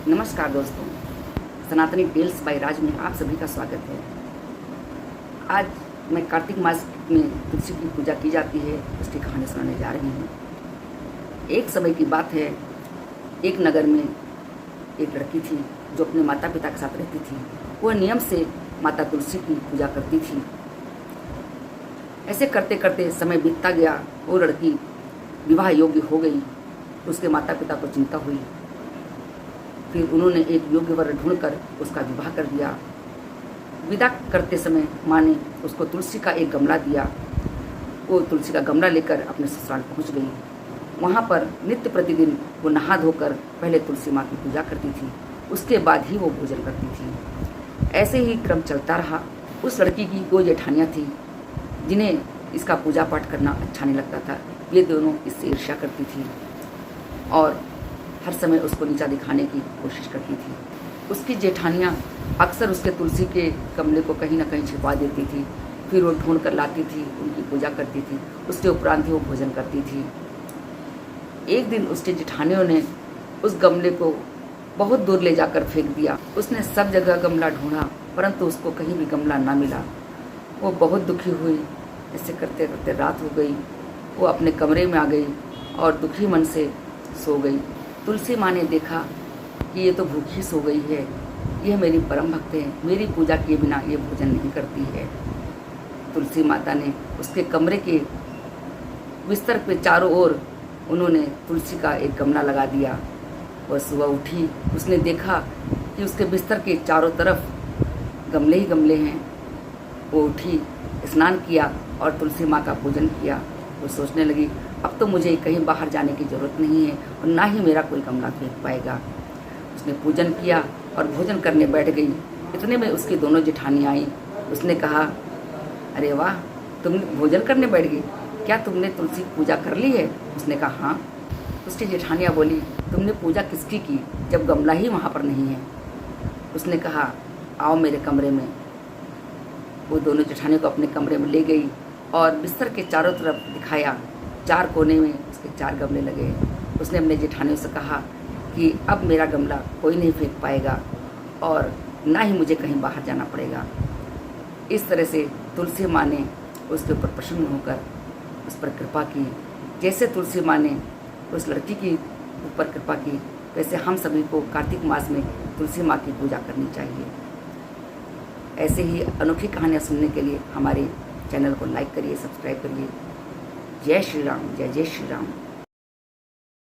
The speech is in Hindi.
नमस्कार दोस्तों, सनातनी टेल्स बाय राज में आप सभी का स्वागत है। आज मैं कार्तिक मास में तुलसी की पूजा की जाती है उसकी कहानी सुनाने जा रही हूँ। एक समय की बात है, एक नगर में एक लड़की थी जो अपने माता पिता के साथ रहती थी। वह नियम से माता तुलसी की पूजा करती थी। ऐसे करते करते समय बीतता गया। वो लड़की विवाह योग्य हो गई। उसके माता पिता को चिंता हुई। फिर उन्होंने एक योग्य वर ढूंढकर उसका विवाह कर दिया। विदा करते समय माँ ने उसको तुलसी का एक गमला दिया। वो तुलसी का गमला लेकर अपने ससुराल पहुँच गई। वहाँ पर नित्य प्रतिदिन वो नहा धोकर पहले तुलसी माँ की पूजा करती थी, उसके बाद ही वो भोजन करती थी। ऐसे ही क्रम चलता रहा। उस लड़की की दो जेठानियाँ थीं जिन्हें इसका पूजा पाठ करना अच्छा नहीं लगता था। ये दोनों इससे ईर्ष्या करती थी और हर समय उसको नीचा दिखाने की कोशिश करती थी। उसकी जेठानियाँ अक्सर उसके तुलसी के गमले को कहीं ना कहीं छिपा देती थी। फिर वो ढूंढ कर लाती थी, उनकी पूजा करती थी। उसके उपरांत ही वो भोजन करती थी। एक दिन उसके जेठानियों ने उस गमले को बहुत दूर ले जाकर फेंक दिया। उसने सब जगह गमला ढूंढा परंतु उसको कहीं भी गमला ना मिला। वो बहुत दुखी हुई। ऐसे करते करते रात हो गई। वो अपने कमरे में आ गई और दुखी मन से सो गई। तुलसी माँ ने देखा कि ये तो भूखी सो गई है, यह मेरी परम भक्त है, मेरी पूजा किए बिना ये भोजन नहीं करती है। तुलसी माता ने उसके कमरे के बिस्तर पे चारों ओर उन्होंने तुलसी का एक गमला लगा दिया। वह सुबह उठी, उसने देखा कि उसके बिस्तर के चारों तरफ गमले ही गमले हैं। वो उठी, स्नान किया और तुलसी माँ का पूजन किया। वो सोचने लगी, अब तो मुझे कहीं बाहर जाने की ज़रूरत नहीं है और ना ही मेरा कोई गमला फेंक पाएगा। उसने पूजन किया और भोजन करने बैठ गई। इतने में उसकी दोनों जेठानी आई। उसने कहा, अरे वाह, तुम भोजन करने बैठ गई, क्या तुमने तुलसी की पूजा कर ली है? उसने कहा, हाँ। उसकी जेठानियाँ बोली, तुमने पूजा किसकी की जब गमला ही वहाँ पर नहीं है? उसने कहा, आओ मेरे कमरे में। वो दोनों जेठानियों को अपने कमरे में ले गई और बिस्तर के चारों तरफ दिखाया। चार कोने में उसके चार गमले लगे। उसने अपने जेठानियों से कहा कि अब मेरा गमला कोई नहीं फेंक पाएगा और ना ही मुझे कहीं बाहर जाना पड़ेगा। इस तरह से तुलसी माँ ने उसके ऊपर प्रसन्न होकर उस पर कृपा की। जैसे तुलसी माँ ने उस लड़की की ऊपर कृपा की, वैसे हम सभी को कार्तिक मास में तुलसी माँ की पूजा करनी चाहिए। ऐसे ही अनोखी कहानियाँ सुनने के लिए हमारे चैनल को लाइक करिए, सब्सक्राइब करिए। जय श्री राम, जय जय श्री राम।